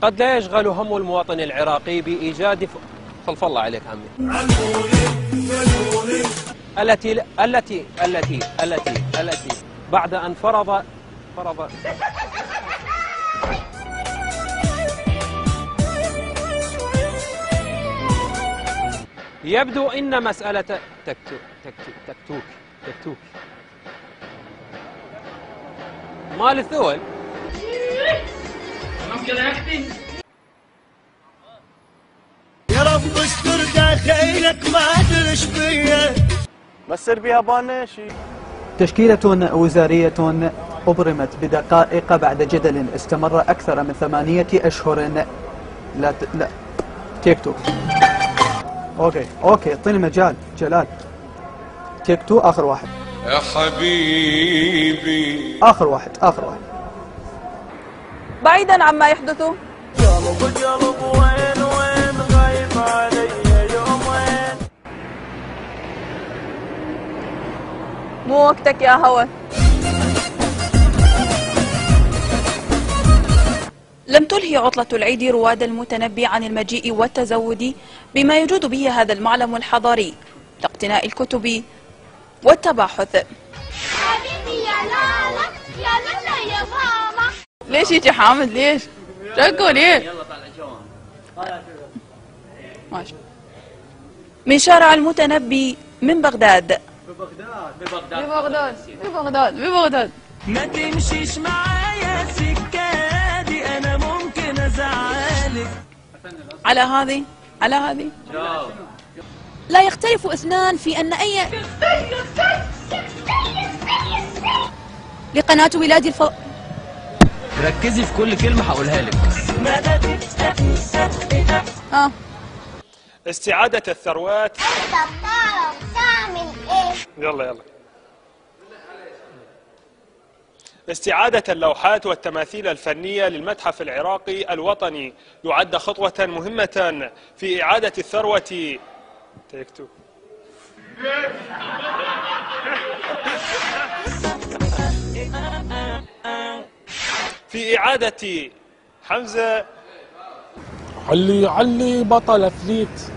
قد لا يشغل هم المواطن العراقي بإيجاد خلف الله عليك عمي التي بعد أن فرض يبدو إن مسألة تكتوك مال الثول ممكن أكتي يا رب استر داخلك ما تدرش بيا مسر بها بانشي. تشكيلة وزارية أبرمت بدقائق بعد جدل استمر أكثر من 8 أشهر. لا تيك توك. اوكي اعطيني مجال جلال. تيك تو آخر واحد يا حبيبي. آخر واحد بعيدا عما يحدث. قلب وين غايب علي يومين. مو وقتك يا هوى. لم تلهي عطلة العيد رواد المتنبي عن المجيء والتزود بما يجود به هذا المعلم الحضاري لاقتناء الكتب والتباحث. حبيبي يا لالا يا لالا يا ماما. ليش يجي حامد ليش؟ شكو ليه؟ يلا طالع جوان. ماشي. من شارع المتنبي من بغداد. ببغداد. ما تمشيش معايا سكادي انا ممكن ازعلك. على هذه لا يختلف اثنان في ان اي لقناة ولادي ركزي في كل كلمة هقولها لك. استعادة الثروات. تعمل ايه؟ يلا استعادة اللوحات والتماثيل الفنية للمتحف العراقي الوطني يعد خطوة مهمة في إعادة الثروة. تيكتو. في إعادة حمزة علي بطل فليت.